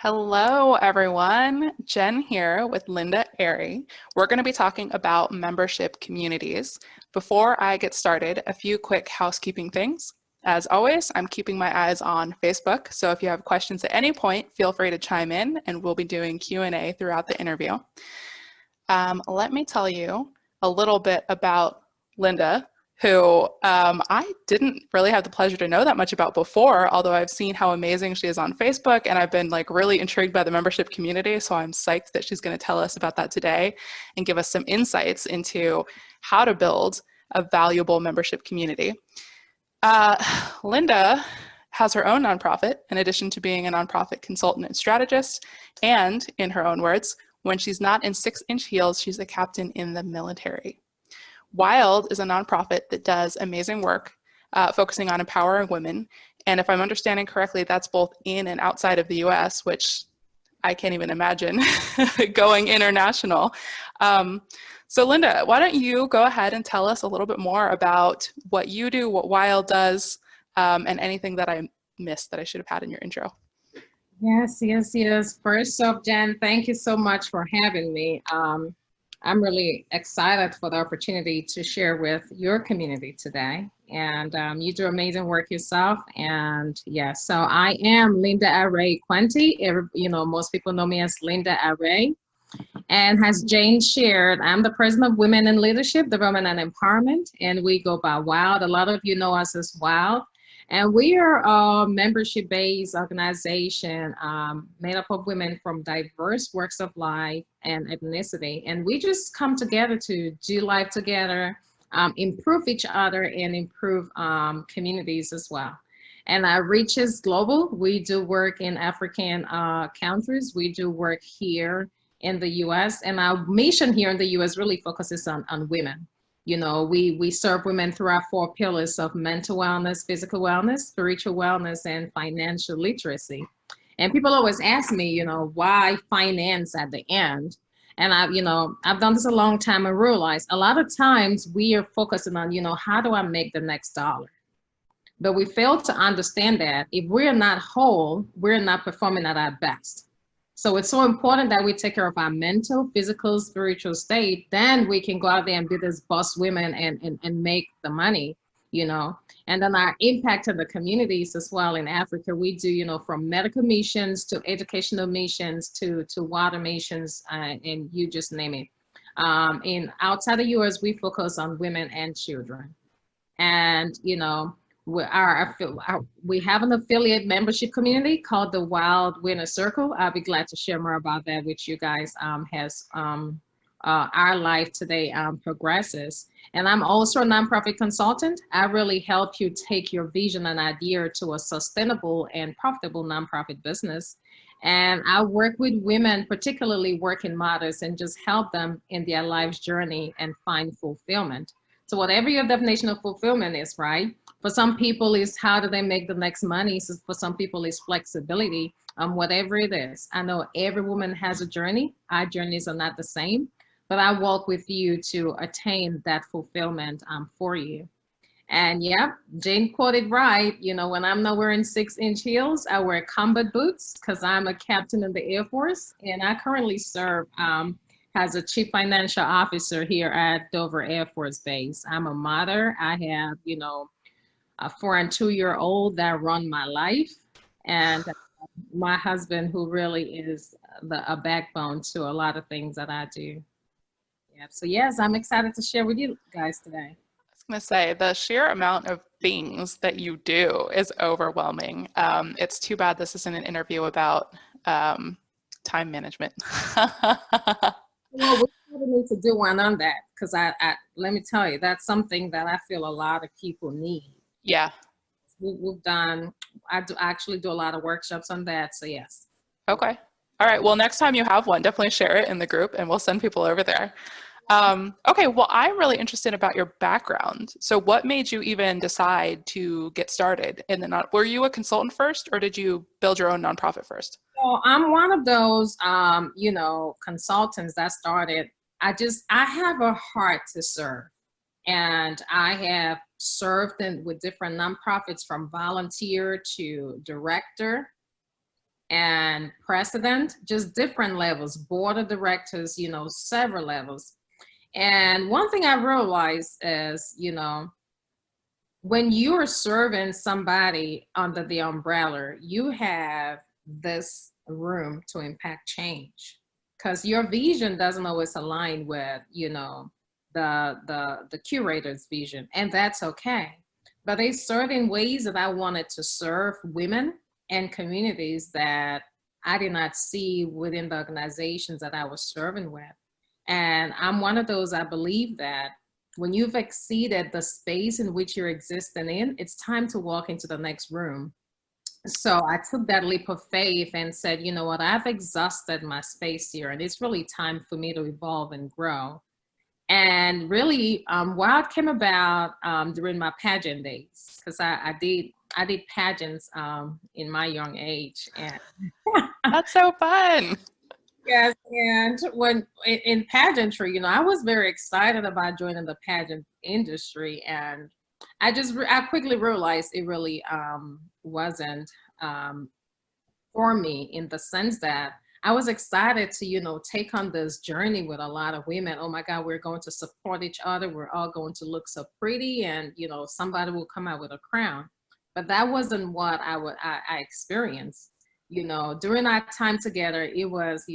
Hello, everyone. Jen here with Linda Arrey. We're going to be talking about membership communities. Before I get started, a few quick housekeeping things. As always, I'm keeping my eyes on Facebook, so if you have questions at any point, feel free to chime in, and we'll be doing Q&A throughout the interview. Let me tell you a little bit about Linda, who I didn't really have the pleasure to know that much about before, although I've seen how amazing she is on Facebook, and I've been like really intrigued by the membership community. So I'm psyched that she's going to tell us about that today and give us some insights into how to build a valuable membership community. Linda has her own nonprofit in addition to being a nonprofit consultant and strategist, and in her own words, when she's not in 6-inch heels, she's a captain in the military. Wild is a nonprofit that does amazing work focusing on empowering women. And if I'm understanding correctly, that's both in and outside of the US, which I can't even imagine going international. So Linda, why don't you go ahead and tell us a little bit more about what you do, what Wild does, and anything that I missed that I should have had in your intro. Yes. First off, Jen, thank you so much for having me. I'm really excited for the opportunity to share with your community today. And you do amazing work yourself. And yes, so I am Linda Arrey Nkwenti. Most people know me as Linda Arrey. And as Jane shared, I'm the president of Women in Leadership, Development and Empowerment. And we go by WILD. A lot of you know us as WILD. And we are a membership-based organization made up of women from diverse walks of life and ethnicity. And we just come together to do life together, improve each other, and improve communities as well. And our reach is global. We do work in African countries. We do work here in the US. And our mission here in the US really focuses on women. You know, we serve women through our 4 pillars of mental wellness, physical wellness, spiritual wellness, and financial literacy. And people always ask me, why finance at the end? And I've done this a long time and realized a lot of times we are focusing on, how do I make the next dollar? But we fail to understand that if we're not whole, we're not performing at our best. So it's so important that we take care of our mental, physical, spiritual state. Then we can go out there and be this boss women and make the money, And then our impact on the communities as well in Africa, we do, from medical missions to educational missions to water missions, and you just name it. In outside the US, we focus on women and children. And, we have an affiliate membership community called the Wild Winner Circle. I'll be glad to share more about that with you guys as our life today progresses. And I'm also a nonprofit consultant. I really help you take your vision and idea to a sustainable and profitable nonprofit business. And I work with women, particularly working mothers, and just help them in their life's journey and find fulfillment. So whatever your definition of fulfillment is, right? For some people, is how do they make the next money? So for some people, it's flexibility, whatever it is. I know every woman has a journey. Our journeys are not the same, but I walk with you to attain that fulfillment for you. And yeah, Jane quoted right. When I'm not wearing 6-inch heels, I wear combat boots because I'm a captain in the Air Force, and I currently serve as a chief financial officer here at Dover Air Force Base. I'm a mother. I have, a 4 and 2-year-old that run my life, and my husband, who really is a backbone to a lot of things that I do. Yeah. So yes, I'm excited to share with you guys today. I was going to say, the sheer amount of things that you do is overwhelming. It's too bad this isn't an interview about time management. Well, we probably need to do one on that because I let me tell you, that's something that I feel a lot of people need. Yeah. We've done, I actually do a lot of workshops on that. So yes. Okay. All right. Well, next time you have one, definitely share it in the group and we'll send people over there. Okay. Well, I'm really interested about your background. So what made you even decide to get started in the were you a consultant first, or did you build your own nonprofit first? So I'm one of those, consultants that started. I have a heart to serve. And I have served with different nonprofits from volunteer to director. and president, just different levels, board of directors, several levels. And one thing I realized is, when you are serving somebody under the umbrella, you have this room to impact change, because your vision doesn't always align with, the curator's vision, and that's okay. But there's certain ways that I wanted to serve women and communities that I did not see within the organizations that I was serving with. And I'm one of those, I believe that when you've exceeded the space in which you're existing in, it's time to walk into the next room. So I took that leap of faith and said, you know what, I've exhausted my space here, and it's really time for me to evolve and grow. And really, Wild came about during my pageant days, because I did pageants in my young age. And That's so fun. yes, and when in pageantry, I was very excited about joining the pageant industry, and I quickly realized it really wasn't for me, in the sense that I was excited to, take on this journey with a lot of women. Oh my God, we're going to support each other. We're all going to look so pretty, and somebody will come out with a crown. But that wasn't what I experienced. During our time together, it was,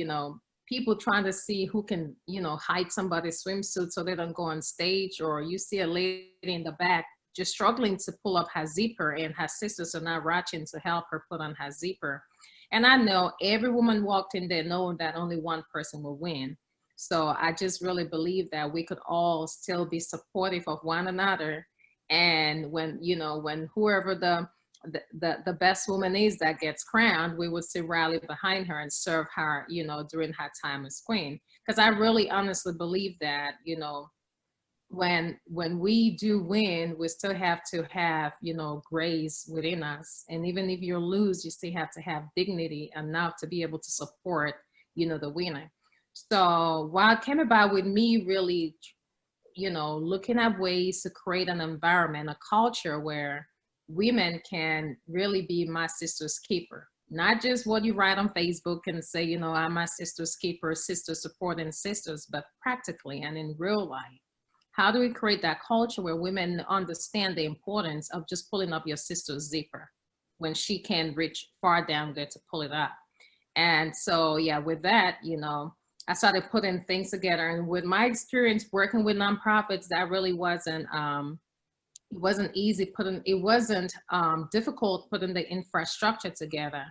people trying to see who can, hide somebody's swimsuit so they don't go on stage, or you see a lady in the back just struggling to pull up her zipper, and her sisters are not rushing to help her put on her zipper. And I know every woman walked in there knowing that only one person will win. So I just really believe that we could all still be supportive of one another. And when whoever the best woman is that gets crowned, we would still rally behind her and serve her, during her time as queen. Because I really honestly believe that, when we do win, we still have to have, grace within us. And even if you lose, you still have to have dignity enough to be able to support, the winner. So what came about with me really, looking at ways to create an environment, a culture where women can really be my sister's keeper. Not just what you write on Facebook and say, I'm my sister's keeper, sister supporting sisters, but practically and in real life. How do we create that culture where women understand the importance of just pulling up your sister's zipper when she can reach far down there to pull it up? And so, yeah, with that, I started putting things together. And with my experience working with nonprofits, that really wasn't, it wasn't easy it wasn't difficult putting the infrastructure together.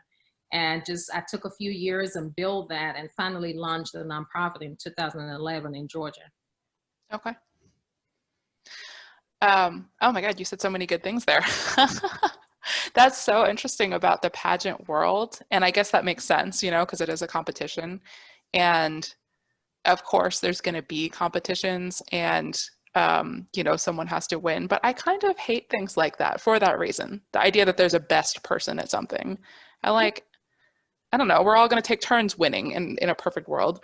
And I took a few years and built that, and finally launched a nonprofit in 2011 in Georgia. Okay. Oh my God, you said so many good things there. That's so interesting about the pageant world. And I guess that makes sense, because it is a competition. And of course, there's going to be competitions, and, someone has to win. But I kind of hate things like that for that reason. The idea that there's a best person at something. I don't know, we're all going to take turns winning in a perfect world.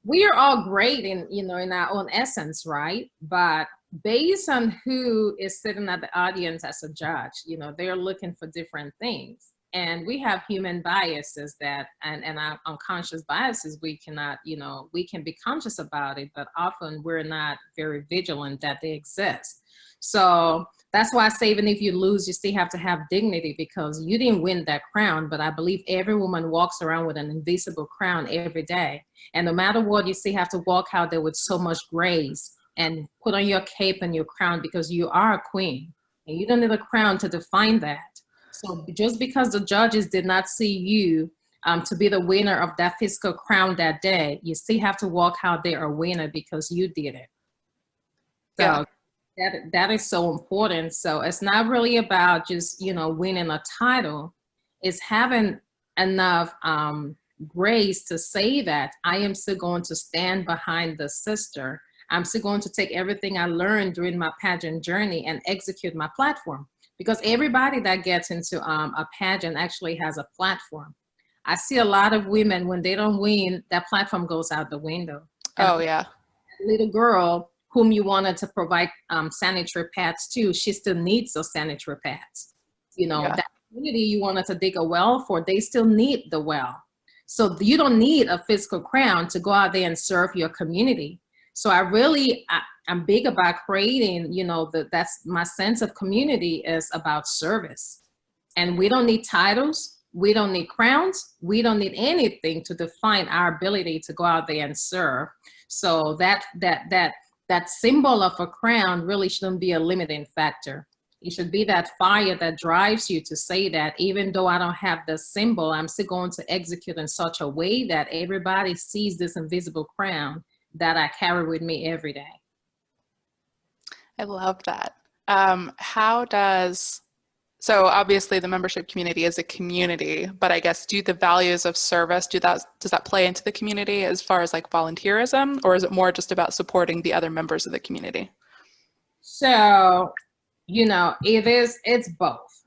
We are all great in our own essence, right? But based on who is sitting at the audience as a judge, they're looking for different things. And we have human biases and our unconscious biases, we cannot, we can be conscious about it, but often we're not very vigilant that they exist. So that's why I say, even if you lose, you still have to have dignity, because you didn't win that crown. But I believe every woman walks around with an invisible crown every day. And no matter what, you still have to walk out there with so much grace and put on your cape and your crown, because you are a queen and you don't need a crown to define that. So just because the judges did not see you to be the winner of that physical crown that day, you still have to walk out there a winner because you did it. So yeah. That is so important. So it's not really about just, winning a title. It's having enough grace to say that I am still going to stand behind the sister. I'm still going to take everything I learned during my pageant journey and execute my platform. Because everybody that gets into a pageant actually has a platform. I see a lot of women, when they don't win, that platform goes out the window. And Oh, yeah. Little girl whom you wanted to provide sanitary pads to, she still needs those sanitary pads. Yeah. community you wanted to dig a well for, they still need the well. So you don't need a physical crown to go out there and serve your community. So I'm big about creating, that's my sense of community is about service. And we don't need titles. We don't need crowns. We don't need anything to define our ability to go out there and serve. So that symbol of a crown really shouldn't be a limiting factor. It should be that fire that drives you to say that even though I don't have the symbol, I'm still going to execute in such a way that everybody sees this invisible crown that I carry with me every day. I love that. So obviously the membership community is a community, but I guess do the values of service, does that play into the community as far as like volunteerism, or is it more just about supporting the other members of the community? So, it's both.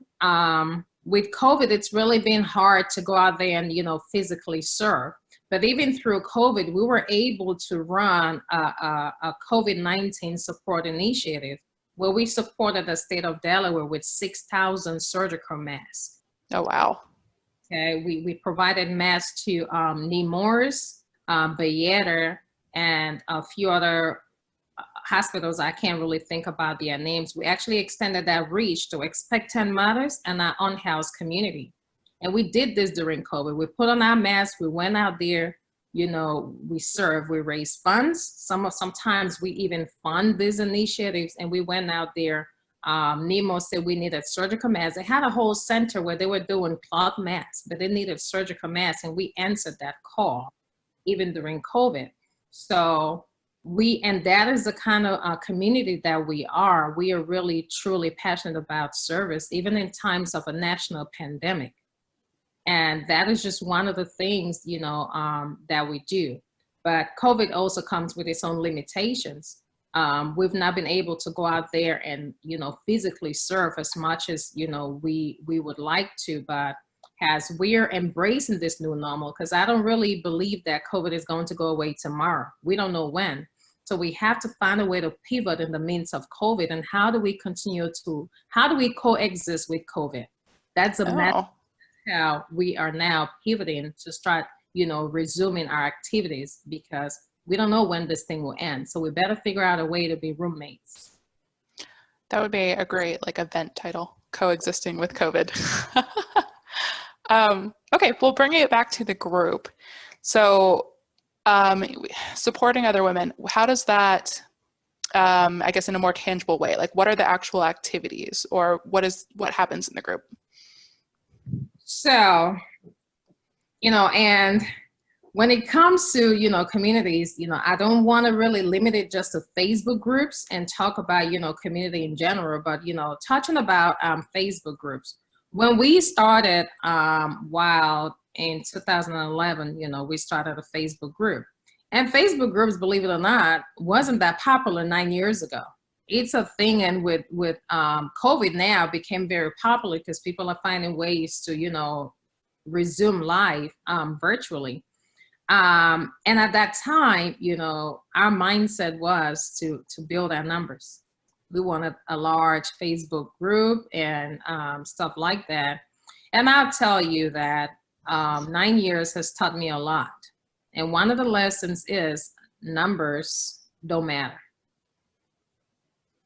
With COVID, it's really been hard to go out there and, physically serve. But even through COVID, we were able to run a COVID-19 support initiative where we supported the state of Delaware with 6,000 surgical masks. Oh, wow. Okay, we provided masks to Nemours, Bayetta, and a few other hospitals. I can't really think about their names. We actually extended that reach to expectant mothers and our unhoused community. And we did this during COVID. We put on our masks, we went out there, we serve, we raise funds. Sometimes we even fund these initiatives, and we went out there. Nemo said we needed surgical masks. They had a whole center where they were doing cloth masks, but they needed surgical masks, and we answered that call even during COVID. So and that is the kind of community that we are. We are really, truly passionate about service, even in times of a national pandemic. And that is just one of the things, that we do. But COVID also comes with its own limitations. We've not been able to go out there and, physically serve as much as, we would like to. But as we're embracing this new normal, because I don't really believe that COVID is going to go away tomorrow. We don't know when. So we have to find a way to pivot in the midst of COVID. And how do we coexist with COVID? That's a matter. How we are now pivoting to start, resuming our activities, because we don't know when this thing will end. So we better figure out a way to be roommates. That would be a great event title, coexisting with COVID. Okay, well, bringing it back to the group. So supporting other women, how does that, I guess in a more tangible way, what are the actual activities, or what happens in the group? So, and when it comes to, communities, I don't want to really limit it just to Facebook groups and talk about, community in general, but, touching about Facebook groups. When we started Wild in 2011, we started a Facebook group. And Facebook groups, believe it or not, wasn't that popular 9 years ago. It's a thing, and with COVID now became very popular because people are finding ways to, resume life virtually. And at that time, our mindset was to build our numbers. We wanted a large Facebook group and stuff like that. And I'll tell you that 9 years has taught me a lot. And one of the lessons is numbers don't matter.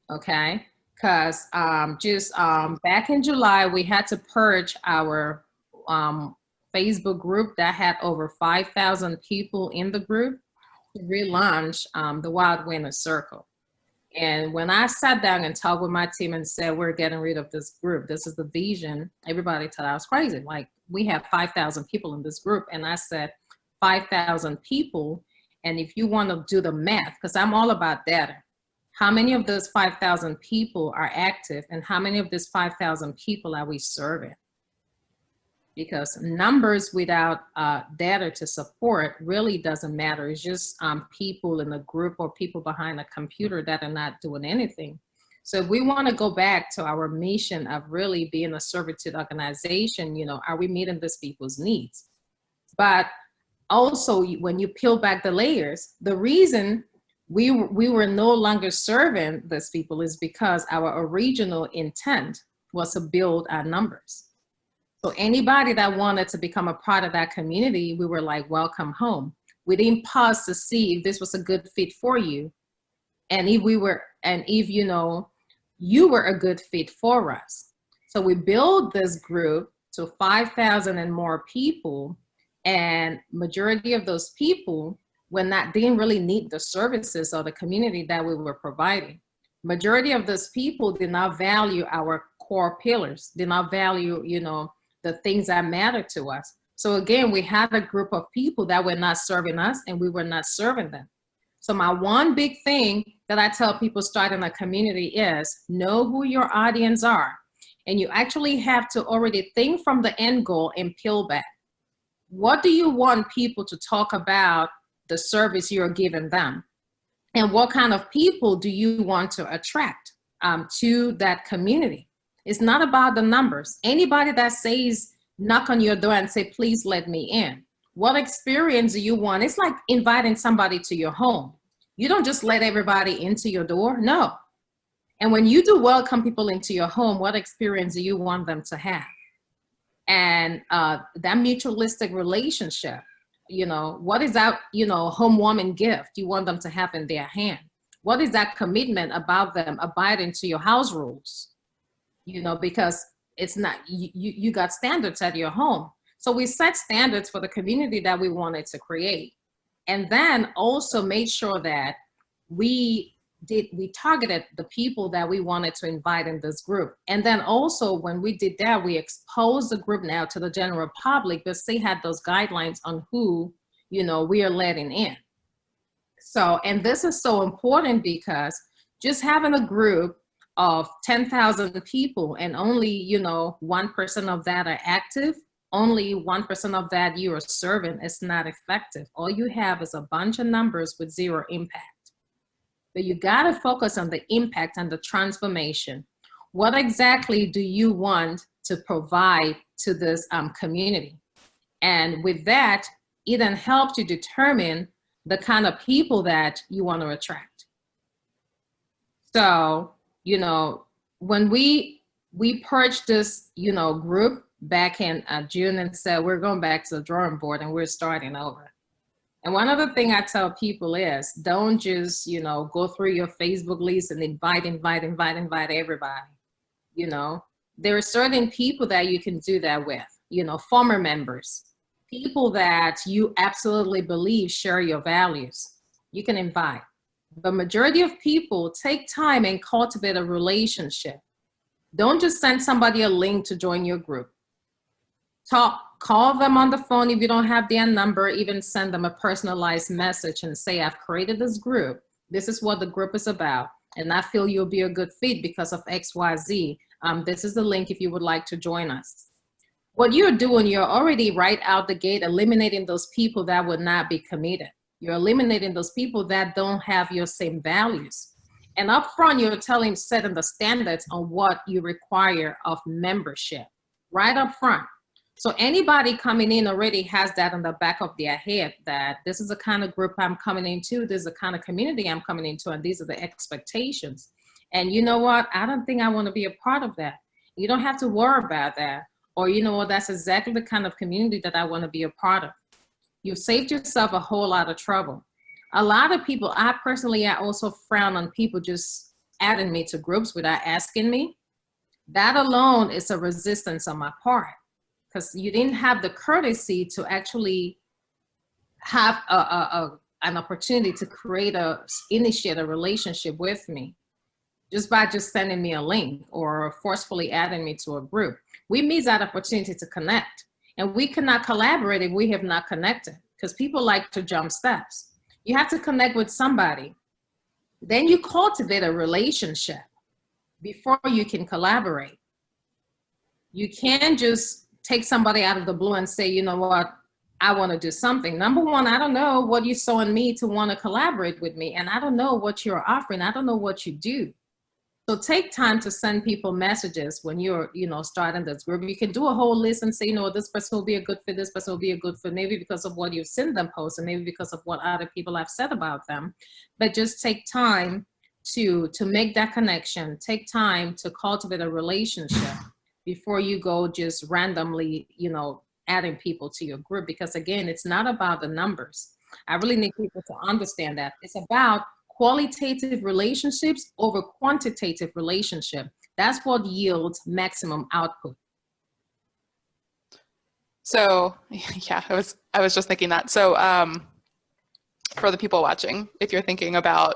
Okay, because back in July, we had to purge our Facebook group that had over 5,000 people in the group to relaunch the Wild Winner Circle. And when I sat down and talked with my team and said, we're getting rid of this group, this is the vision, everybody thought I was crazy. We have 5,000 people in this group. And I said, 5,000 people. And if you want to do the math, because I'm all about data, how many of those 5,000 people are active, and how many of these 5,000 people are we serving? Because numbers without data to support really doesn't matter. It's just people in a group or people behind a computer that are not doing anything. So if we want to go back to our mission of really being a servitude organization, are we meeting these people's needs? But also, when you peel back the layers, the reason we were no longer serving these people is because our original intent was to build our numbers. So anybody that wanted to become a part of that community, we were like, welcome home. We didn't pause to see if this was a good fit for you. And if you were a good fit for us. So we built this group to 5,000 and more people, and majority of those people didn't really need the services or the community that we were providing. Majority of those people did not value our core pillars, did not value, the things that matter to us. So again, we had a group of people that were not serving us and we were not serving them. So my one big thing that I tell people starting a community is know who your audience are. And you actually have to already think from the end goal and peel back. What do you want people to talk about the service you're giving them? And what kind of people do you want to attract to that community? It's not about the numbers. Anybody that says, knock on your door and say, please let me in. What experience do you want? It's like inviting somebody to your home. You don't just let everybody into your door, no. And when you do welcome people into your home, what experience do you want them to have? And that mutualistic relationship, what is that, homewarming gift you want them to have in their hand? What is that commitment about them abiding to your house rules? Because it's not, you got standards at your home. So we set standards for the community that we wanted to create. And then also made sure that we targeted the people that we wanted to invite in this group. And then also when we did that, we exposed the group now to the general public, because they had those guidelines on who, we are letting in. So, and this is so important because just having a group of 10,000 people and only, 1% of that are active, only 1% of that you are serving is not effective. All you have is a bunch of numbers with zero impact. But you gotta focus on the impact and the transformation. What exactly do you want to provide to this community? And with that, it then helps you determine the kind of people that you want to attract. So, when we purged this, group back in June and said, we're going back to the drawing board and we're starting over. And one other thing I tell people is don't just, go through your Facebook list and invite everybody. There are certain people that you can do that with, former members, people that you absolutely believe share your values. You can invite. The majority of people take time and cultivate a relationship. Don't just send somebody a link to join your group. Call them on the phone if you don't have their number, even send them a personalized message and say, I've created this group. This is what the group is about. And I feel you'll be a good fit because of XYZ. This is the link if you would like to join us. What you're doing, you're already right out the gate eliminating those people that would not be committed. You're eliminating those people that don't have your same values. And up front, you're setting the standards on what you require of membership, right up front. So anybody coming in already has that in the back of their head that this is the kind of group I'm coming into, this is the kind of community I'm coming into, and these are the expectations. And you know what? I don't think I want to be a part of that. You don't have to worry about that. Or you know what? That's exactly the kind of community that I want to be a part of. You've saved yourself a whole lot of trouble. A lot of people, I also frown on people just adding me to groups without asking me. That alone is a resistance on my part, because you didn't have the courtesy to actually have an opportunity to initiate a relationship with me just by sending me a link or forcefully adding me to a group. We miss that opportunity to connect, and we cannot collaborate if we have not connected, because people like to jump steps. You have to connect with somebody. Then you cultivate a relationship before you can collaborate. You can't just take somebody out of the blue and say, you know what, I want to do something. Number one, I don't know what you saw in me to want to collaborate with me. And I don't know what you're offering. I don't know what you do. So take time to send people messages when you're, starting this group. You can do a whole list and say, this person will be a good fit, this person will be a good fit, maybe because of what you've seen them post and maybe because of what other people have said about them. But just take time to make that connection. Take time to cultivate a relationship. before you go just randomly, adding people to your group. Because again, it's not about the numbers. I really need people to understand that. It's about qualitative relationships over quantitative relationship. That's what yields maximum output. So yeah, I was just thinking that. So for the people watching, if you're thinking about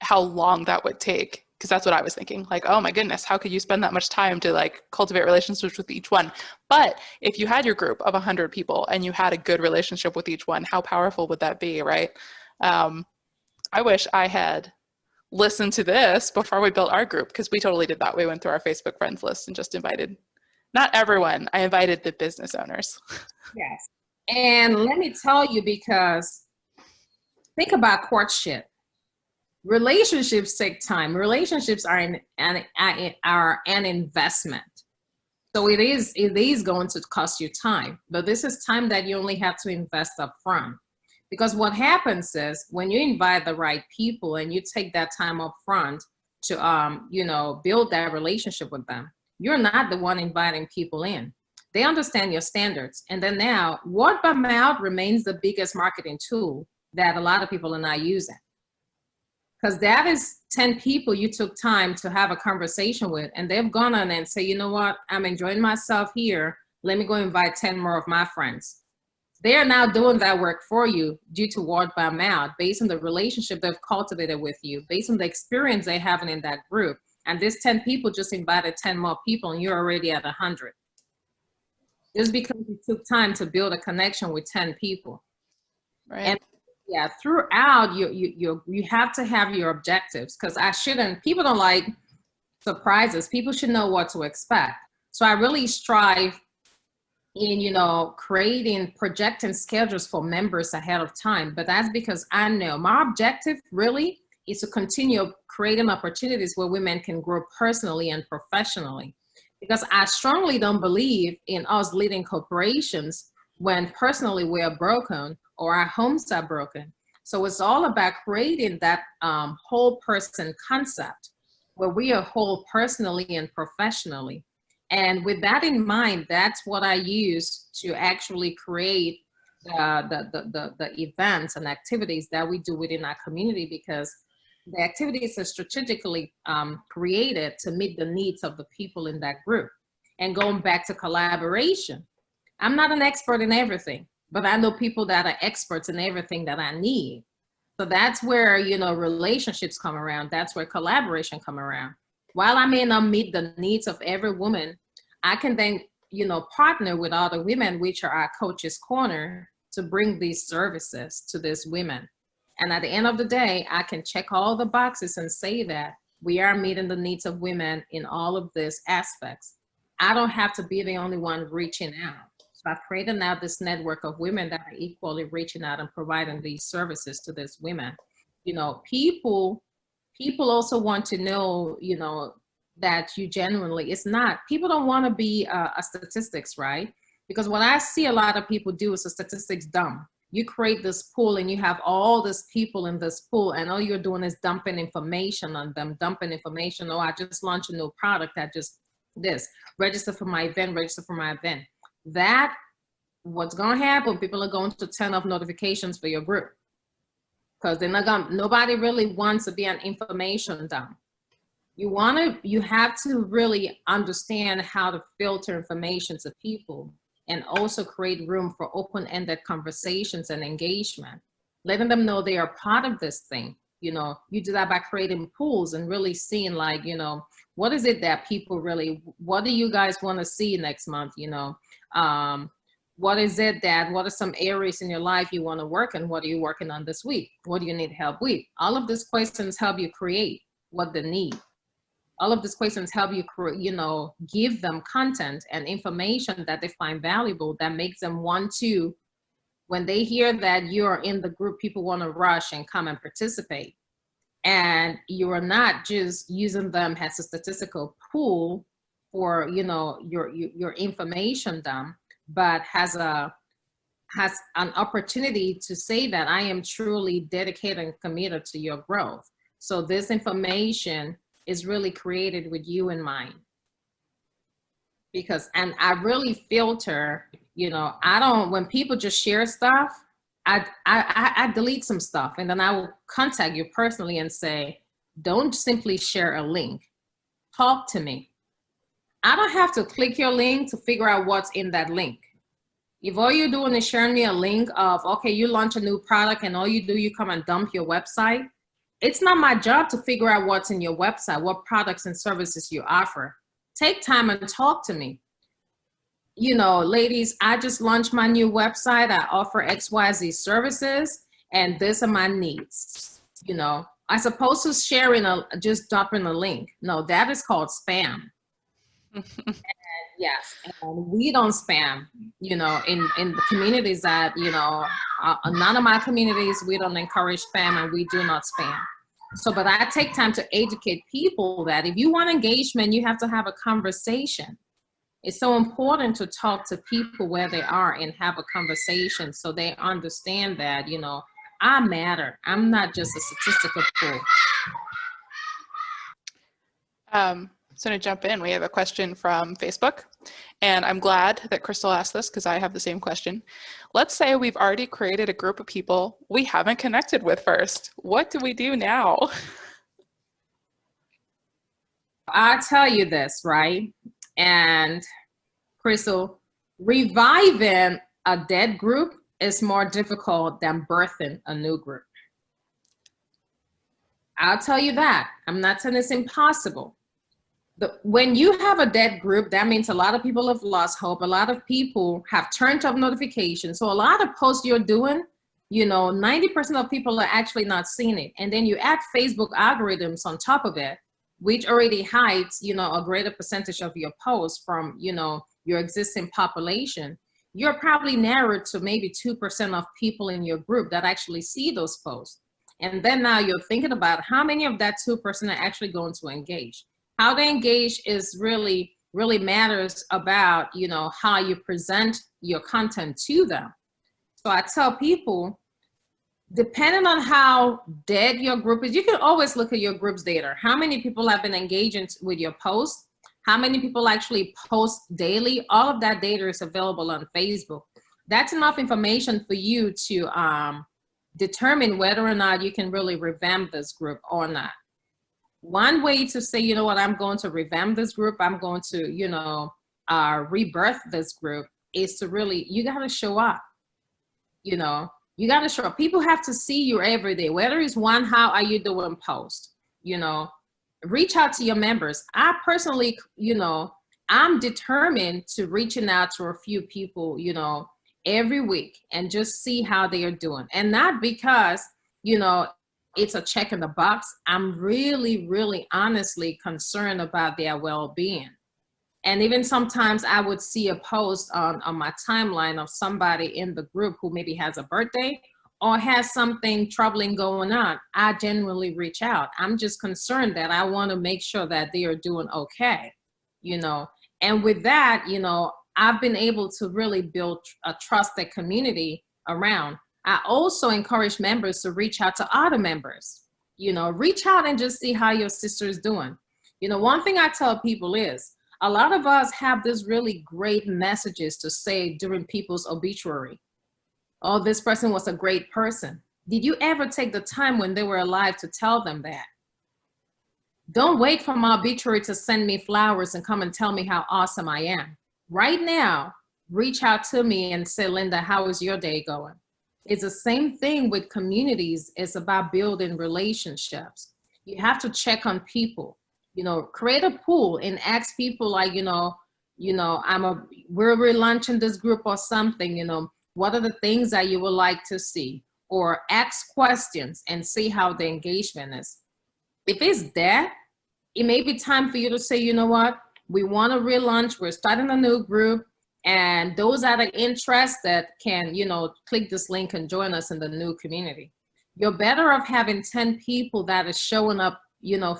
how long that would take, because that's what I was thinking, like, oh my goodness, how could you spend that much time to like cultivate relationships with each one? But if you had your group of 100 people and you had a good relationship with each one, how powerful would that be, right? I wish I had listened to this before we built our group, because we totally did that. We went through our Facebook friends list and just invited, not everyone, I invited the business owners. Yes. And let me tell you, because think about courtship. Relationships take time. Relationships are an investment. So it is going to cost you time, but this is time that you only have to invest up front. Because what happens is when you invite the right people and you take that time up front to build that relationship with them, you're not the one inviting people in. They understand your standards. And then now word by mouth remains the biggest marketing tool that a lot of people are not using. Because that is 10 people you took time to have a conversation with, and they've gone on and say, you know what, I'm enjoying myself here. Let me go invite 10 more of my friends. They are now doing that work for you due to word by mouth, based on the relationship they've cultivated with you, based on the experience they're having in that group. And this 10 people just invited 10 more people, and you're already at 100. Just because you took time to build a connection with 10 people. Right. And yeah, throughout you have to have your objectives, because people don't like surprises. People should know what to expect. So I really strive in, projecting schedules for members ahead of time. But that's because I know my objective really is to continue creating opportunities where women can grow personally and professionally. Because I strongly don't believe in us leading corporations when personally we are broken or our homes are broken. So it's all about creating that whole person concept where we are whole personally and professionally. And with that in mind, that's what I use to actually create the events and activities that we do within our community, because the activities are strategically created to meet the needs of the people in that group. And going back to collaboration, I'm not an expert in everything, but I know people that are experts in everything that I need. So that's where, relationships come around. That's where collaboration come around. While I may not meet the needs of every woman, I can then, partner with other women, which are our coaches corner, to bring these services to these women. And at the end of the day, I can check all the boxes and say that we are meeting the needs of women in all of these aspects. I don't have to be the only one reaching out. So I've created now this network of women that are equally reaching out and providing these services to these women. People also want to know, that you genuinely, people don't want to be a statistics, right? Because what I see a lot of people do is a statistics dump. You create this pool and you have all these people in this pool, and all you're doing is dumping information on them, dumping information. Oh, I just launched a new product. Register for my event. That, what's going to happen, people are going to turn off notifications for your group, because nobody really wants to be an information dump. You have to really understand how to filter information to people, and also create room for open-ended conversations and engagement, letting them know they are part of this thing. You do that by creating pools and really seeing, like, what is it that people really, what do you guys want to see next month? What are some areas in your life you want to work on? What are you working on this week? What do you need help with? All of these questions help you create what they need. All of these questions help you, give them content and information that they find valuable, that makes them want to, when they hear that you're in the group, people want to rush and come and participate. And you are not just using them as a statistical pool for, your information dump, but has an opportunity to say that I am truly dedicated and committed to your growth. So this information is really created with you in mind. and I really filter, I don't, when people just share stuff, I delete some stuff, and then I will contact you personally and say, don't simply share a link, talk to me. I don't have to click your link to figure out what's in that link. If all you're doing is sharing me a link of, okay, you launch a new product and all you do, you come and dump your website, it's not my job to figure out what's in your website, what products and services you offer. Take time and talk to me. Ladies, I just launched my new website. I offer XYZ services, and these are my needs. I supposed to share just dropping a link. No, that is called spam. Yes, and we don't spam, in the communities that, none of my communities, we don't encourage spam, and we do not spam. So, but I take time to educate people that if you want engagement, you have to have a conversation. It's so important to talk to people where they are and have a conversation so they understand that, I matter. I'm not just a statistical pool. So to jump in, we have a question from Facebook, and I'm glad that Crystal asked this because I have the same question. Let's say we've already created a group of people we haven't connected with first. What do we do now? I'll tell you this, right? And Crystal, reviving a dead group is more difficult than birthing a new group. I'll tell you that. I'm not saying it's impossible. When you have a dead group, that means a lot of people have lost hope. A lot of people have turned off notifications. So a lot of posts you're doing, 90% of people are actually not seeing it. And then you add Facebook algorithms on top of it, which already hides, a greater percentage of your posts from, your existing population. You're probably narrowed to maybe 2% of people in your group that actually see those posts. And then now you're thinking about how many of that 2% are actually going to engage. How they engage is really matters about, how you present your content to them. So I tell people, depending on how dead your group is, you can always look at your group's data. How many people have been engaging with your posts? How many people actually post daily? All of that data is available on Facebook. That's enough information for you to determine whether or not you can really revamp this group or not. One way to say, I'm going to revamp this group, I'm going to, rebirth this group, is to really, you got to show up. You got to show up. People have to see you every day, whether it's one, how are you doing post, reach out to your members. I personally, I'm determined to reaching out to a few people, every week and just see how they are doing. And not because, it's a check in the box. I'm really honestly concerned about their well-being. And even sometimes I would see a post on my timeline of somebody in the group who maybe has a birthday or has something troubling going on. I genuinely reach out. I'm just concerned that I want to make sure that they are doing okay, And with that, I've been able to really build a trusted community around. I also encourage members to reach out to other members, reach out and just see how your sister is doing. One thing I tell people is a lot of us have these really great messages to say during people's obituary. Oh, this person was a great person. Did you ever take the time when they were alive to tell them that? Don't wait for my obituary to send me flowers and come and tell me how awesome I am. Right now, reach out to me and say, Linda, how is your day going? It's the same thing with communities. It's about building relationships. You have to check on people, create a pool and ask people like, we're relaunching this group or something, what are the things that you would like to see? Or ask questions and see how the engagement is. If it's that, it may be time for you to say, you know what, we want to relaunch, we're starting a new group. And those that are interested can, click this link and join us in the new community. You're better off having 10 people that are showing up,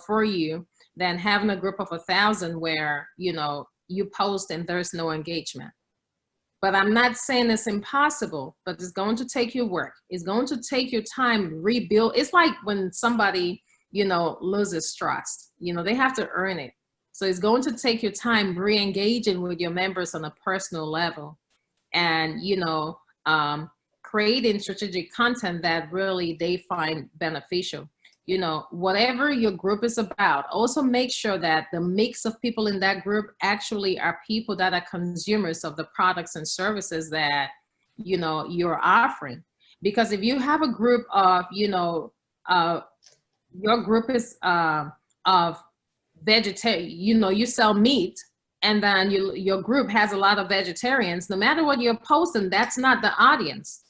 for you than having a group of 1,000 where, you post and there's no engagement. But I'm not saying it's impossible, but it's going to take your work. It's going to take your time to rebuild. It's like when somebody, loses trust, they have to earn it. So it's going to take your time re-engaging with your members on a personal level, and, you know, creating strategic content that really they find beneficial. You know, whatever your group is about, also make sure that the mix of people in that group actually are people that are consumers of the products and services that, you know, you're offering. Because if you have a group of, you know, your group is of vegetarian, you know, you sell meat, and then your group has a lot of vegetarians, no matter what you're posting, that's not the audience.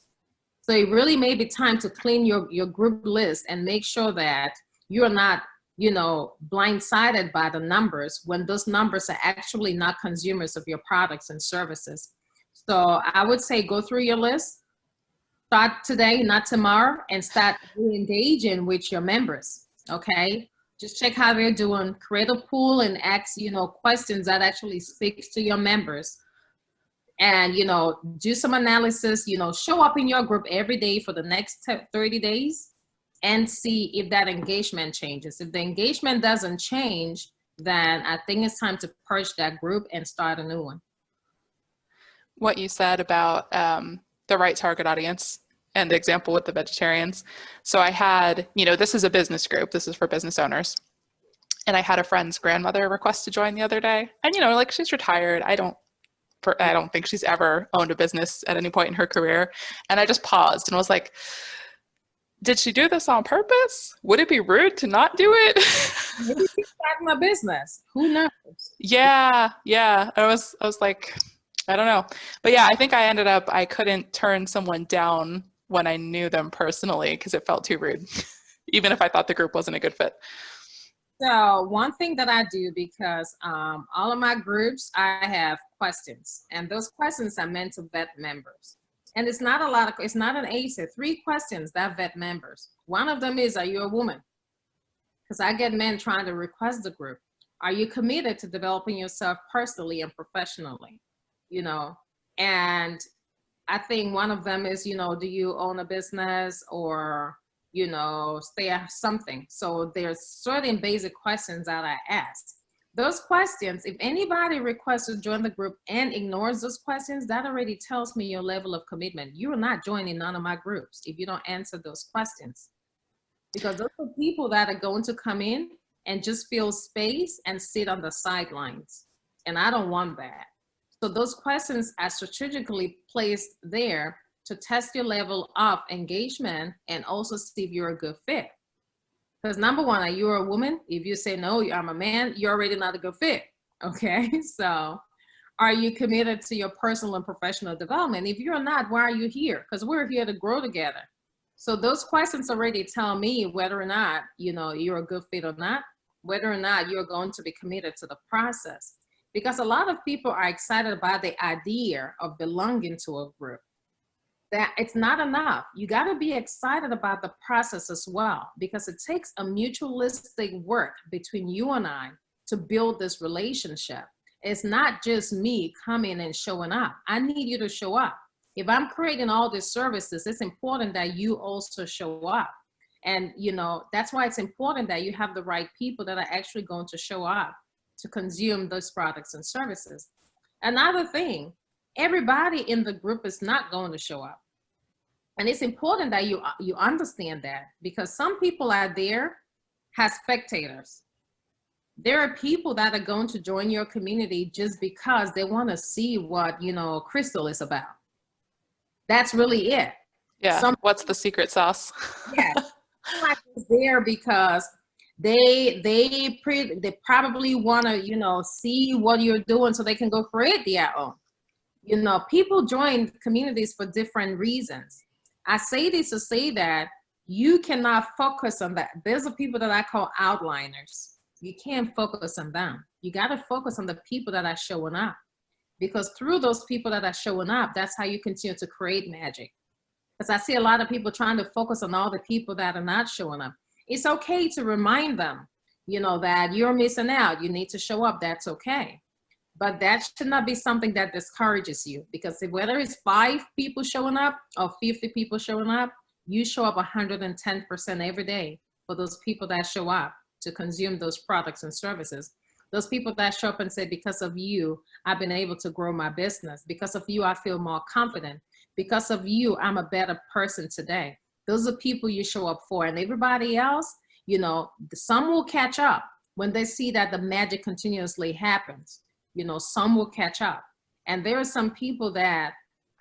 So it really may be time to clean your group list and make sure that you're not, you know, blindsided by the numbers when those numbers are actually not consumers of your products and services. So I would say go through your list, start today, not tomorrow, and start re-engaging with your members, okay? Just check how they're doing, create a pool and ask, you know, questions that actually speaks to your members. And, you know, do some analysis, you know, show up in your group every day for the next 30 days and see if that engagement changes. If the engagement doesn't change, then I think it's time to purge that group and start a new one. What you said about the right target audience and the example with the vegetarians. So I had, you know, this is a business group. This is for business owners. And I had a friend's grandmother request to join the other day. And, you know, like, she's retired. I don't think she's ever owned a business at any point in her career. And I just paused and was like, did she do this on purpose? Would it be rude to not do it? Maybe she's starting a business. Who knows? Yeah. I was like, I don't know. But yeah, I think I couldn't turn someone down when I knew them personally because it felt too rude, even if I thought the group wasn't a good fit. So one thing that I do, because all of my groups, I have questions, and those questions are meant to vet members. And it's not it's not an ACE, 3 questions that vet members. One of them is, are you a woman? Because I get men trying to request the group. Are you committed to developing yourself personally and professionally? You know, and I think one of them is, you know, do you own a business, or, you know, stay at something. So there's certain basic questions that I ask. Those questions, if anybody requests to join the group and ignores those questions, that already tells me your level of commitment. You are not joining none of my groups if you don't answer those questions. Because those are people that are going to come in and just fill space and sit on the sidelines. And I don't want that. So those questions are strategically placed there to test your level of engagement and also see if you're a good fit. Because number one, are you a woman? If you say no, I'm a man, you're already not a good fit. Okay, so are you committed to your personal and professional development? If you're not, why are you here? Because we're here to grow together. So those questions already tell me whether or not, you know, you're a good fit or not, whether or not you're going to be committed to the process. Because a lot of people are excited about the idea of belonging to a group. That it's not enough. You got to be excited about the process as well, because it takes a mutualistic work between you and I to build this relationship. It's not just me coming and showing up. I need you to show up. If I'm creating all these services, it's important that you also show up. And, you know, that's why it's important that you have the right people that are actually going to show up to consume those products and services. Another thing, everybody in the group is not going to show up. And it's important that you understand that, because some people out there have spectators. There are people that are going to join your community just because they want to see what, you know, Crystal is about. That's really it. Yeah. What's the secret sauce? Yeah. Like it's there because they probably want to, you know, see what you're doing so they can go create their own. You know, people join communities for different reasons. I say this to say that you cannot focus on that. There's the people that I call outliners. You can't focus on them. You got to focus on the people that are showing up, because through those people that are showing up, that's how you continue to create magic. Because I see a lot of people trying to focus on all the people that are not showing up. It's okay to remind them, you know, that you're missing out. You need to show up. That's okay. But that should not be something that discourages you, because whether it's 5 people showing up or 50 people showing up, you show up 110% every day for those people that show up to consume those products and services. Those people that show up and say, because of you, I've been able to grow my business. Because of you, I feel more confident. Because of you, I'm a better person today. Those are people you show up for. And everybody else, you know, some will catch up when they see that the magic continuously happens. You know, some will catch up. And there are some people that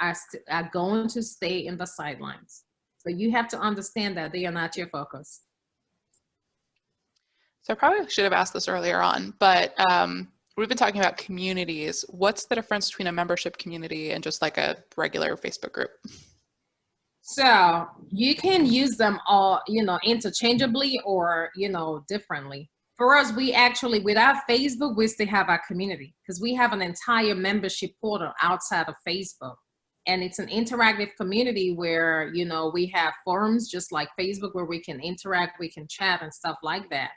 are going to stay in the sidelines. So you have to understand that they are not your focus. So I probably should have asked this earlier on, but we've been talking about communities. What's the difference between a membership community and just like a regular Facebook group? So you can use them all, you know, interchangeably or, you know, differently. For us, we actually, without Facebook, we still have our community because we have an entire membership portal outside of Facebook. And it's an interactive community where, you know, we have forums just like Facebook where we can interact, we can chat and stuff like that.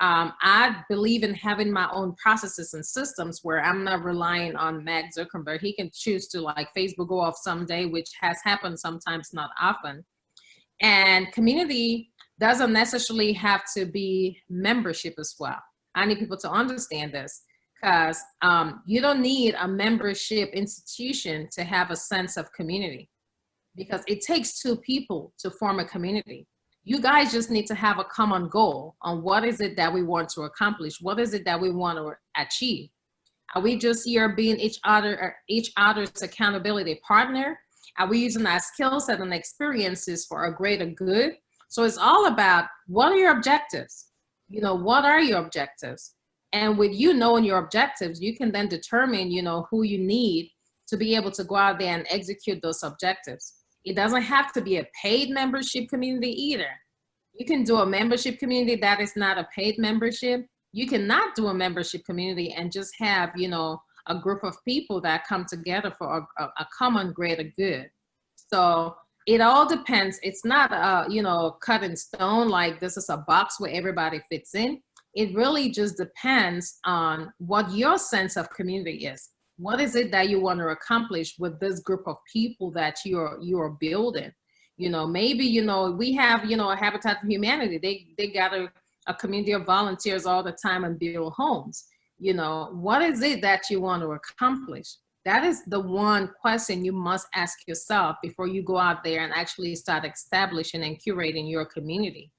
I believe in having my own processes and systems where I'm not relying on Mark Zuckerberg. He can choose to like Facebook go off someday, which has happened sometimes, not often. And community doesn't necessarily have to be membership as well. I need people to understand this because you don't need a membership institution to have a sense of community because it takes two people to form a community. You guys just need to have a common goal on what is it that we want to accomplish? What is it that we want to achieve? Are we just here being each other's accountability partner? Are we using our skill set and experiences for a greater good? So it's all about what are your objectives? You know, what are your objectives? And with you knowing your objectives, you can then determine, you know, who you need to be able to go out there and execute those objectives. It doesn't have to be a paid membership community either. You can do a membership community that is not a paid membership. You cannot do a membership community and just have, you know, a group of people that come together for a common greater good. So it all depends. It's not, you know, cut in stone, like this is a box where everybody fits in. It really just depends on what your sense of community is. What is it that you want to accomplish with this group of people that you're building? You know, maybe, you know, we have, you know, a Habitat for Humanity. They gather a community of volunteers all the time and build homes. You know, what is it that you want to accomplish? That is the one question you must ask yourself before you go out there and actually start establishing and curating your community.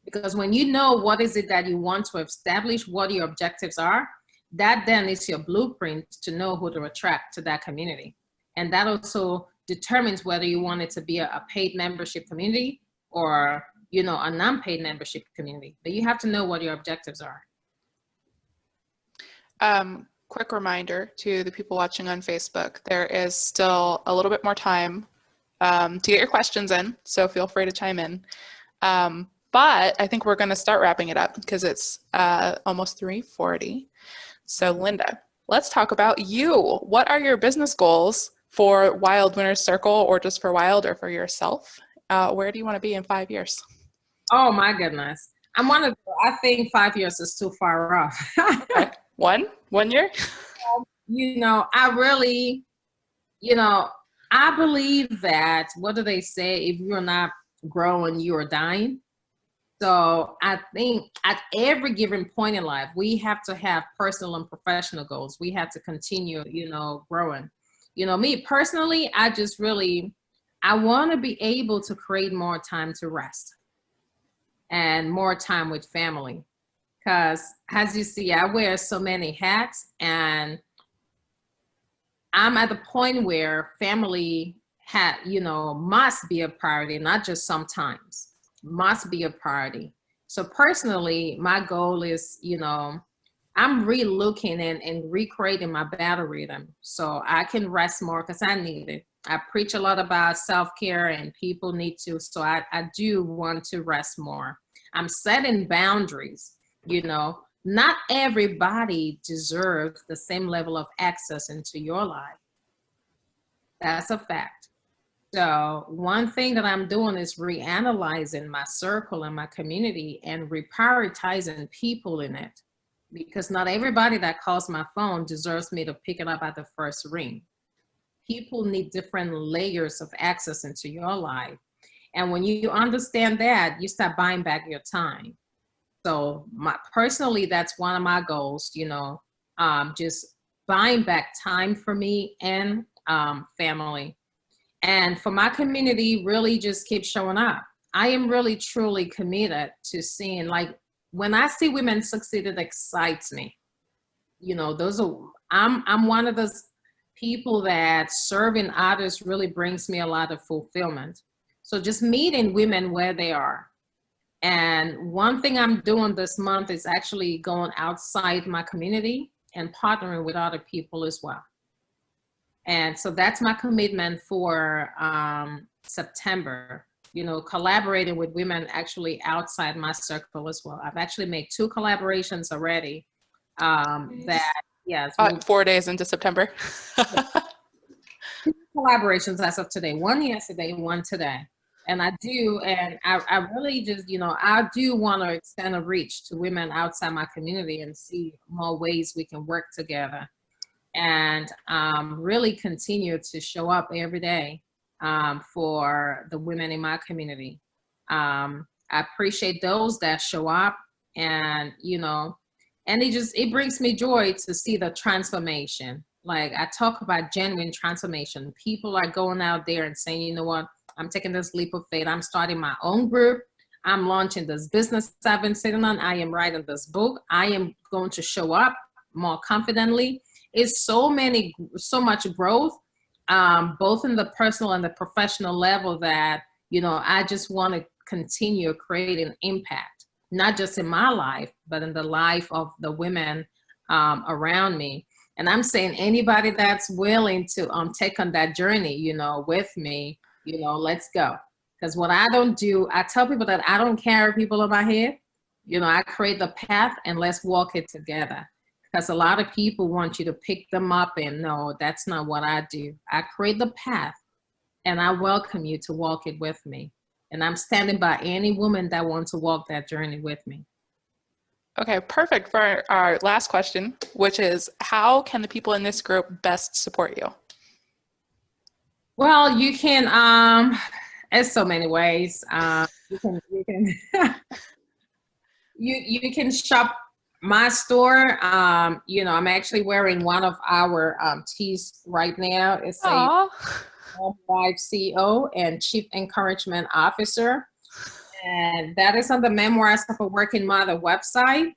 Because when you know what is it that you want to establish, what your objectives are, that then is your blueprint to know who to attract to that community. And that also determines whether you want it to be a paid membership community or, you know, a non-paid membership community. But you have to know what your objectives are. Quick reminder to the people watching on Facebook, there is still a little bit more time to get your questions in, so feel free to chime in. But I think we're going to start wrapping it up because it's almost 3:40. So Linda, let's talk about you. What are your business goals for Wild Winners Circle or just for Wild or for yourself? Where do you want to be in 5 years? Oh my goodness. I think 5 years is too far off. Okay. One year? You know, I really, you know, I believe that, what do they say? If you're not growing, you are dying. So I think at every given point in life, we have to have personal and professional goals. We have to continue, you know, growing. You know, me personally, I want to be able to create more time to rest and more time with family. Because as you see, I wear so many hats and I'm at the point where family must be a priority, not just sometimes. Must be a priority. So personally, my goal is, you know, I'm re-looking and recreating my battle rhythm so I can rest more because I need it. I preach a lot about self-care and people need to, so I do want to rest more. I'm setting boundaries, you know. Not everybody deserves the same level of access into your life. That's a fact. So one thing that I'm doing is reanalyzing my circle and my community and reprioritizing people in it, because not everybody that calls my phone deserves me to pick it up at the first ring. People need different layers of access into your life. And when you understand that, you start buying back your time. So personally, that's one of my goals, just buying back time for me and family. And for my community, really just keep showing up. I am really truly committed to seeing, like, when I see women succeed, it excites me. I'm one of those people that serving others really brings me a lot of fulfillment. So just meeting women where they are. And one thing I'm doing this month is actually going outside my community and partnering with other people as well. And so that's my commitment for September, collaborating with women actually outside my circle as well. I've actually made 2 collaborations already. Yes. 4 days into September. 2 collaborations as of today, 1 yesterday, 1 today. And I really just, I do want to extend a reach to women outside my community and see more ways we can work together and really continue to show up every day for the women in my community. I appreciate those that show up, and, and it brings me joy to see the transformation. Like, I talk about genuine transformation. People are going out there and saying, you know what, I'm taking this leap of faith. I'm starting my own group. I'm launching this business I've been sitting on. I am writing this book. I am going to show up more confidently. It's so much growth, both in the personal and the professional level, that, I just want to continue creating impact, not just in my life, but in the life of the women around me. And I'm saying anybody that's willing to take on that journey, with me, let's go. Because what I don't do, I tell people that I don't carry people on my head. I create the path and let's walk it together. Because a lot of people want you to pick them up, and no, that's not what I do. I create the path and I welcome you to walk it with me. And I'm standing by any woman that wants to walk that journey with me. Okay, perfect for our last question, which is, how can the people in this group best support you? Well, you can, there's so many ways. You can shop my store. I'm actually wearing one of our tees right now. It's a wife CEO and Chief Encouragement Officer. And that is on the Memoirs of a Working Mother website.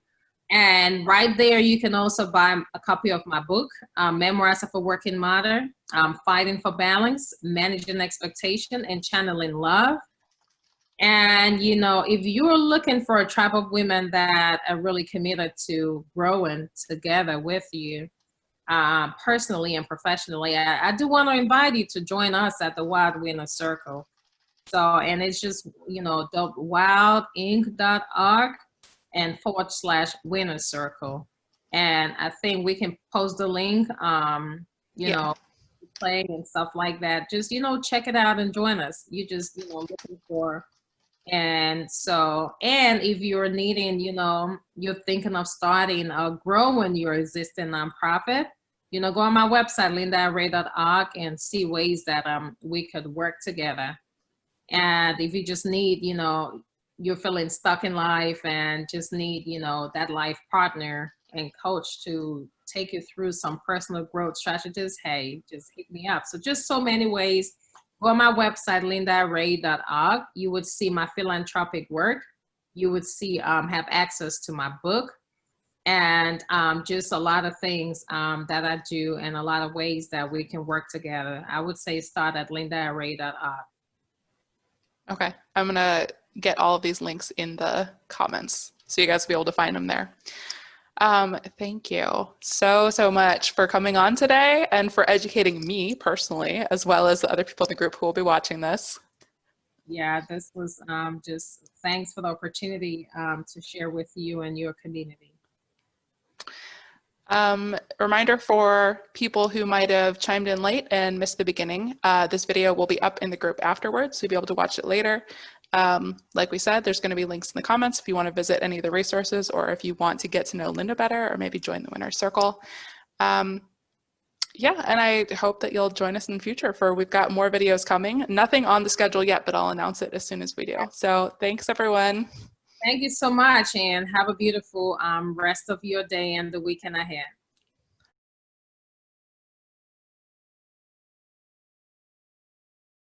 And right there, you can also buy a copy of my book, Memoirs of a Working Mother, Fighting for Balance, Managing Expectation, and Channeling Love. And, if you're looking for a tribe of women that are really committed to growing together with you, personally and professionally, I do want to invite you to join us at the Wild Winner Circle. So, and it's just, wildinc.org and /winner circle. And I think we can post the link, playing and stuff like that. Just, check it out and join us. You just, looking for. And so, and if you're needing, you're thinking of starting or growing your existing nonprofit, go on my website, lindaarrey.org, and see ways that we could work together. And if you just need, you're feeling stuck in life and just need, that life partner and coach to take you through some personal growth strategies, hey, just hit me up. So just so many ways. Go on my website, lindaarrey.org. You would see my philanthropic work. You would see, have access to my book, and just a lot of things that I do, and a lot of ways that we can work together. I would say start at lindaarrey.org. Okay, I'm gonna get all of these links in the comments so you guys will be able to find them there. Thank you so much for coming on today and for educating me personally, as well as the other people in the group who will be watching this. Yeah, this was just thanks for the opportunity to share with you and your community. Reminder for people who might have chimed in late and missed the beginning, this video will be up in the group afterwards, so you'll be able to watch it later. Like we said, there's going to be links in the comments if you want to visit any of the resources, or if you want to get to know Linda better, or maybe join the Winner's Circle. Yeah, and I hope that you'll join us in the future, for we've got more videos coming. Nothing on the schedule yet, but I'll announce it as soon as we do. So thanks, everyone. Thank you so much, and have a beautiful rest of your day and the weekend ahead.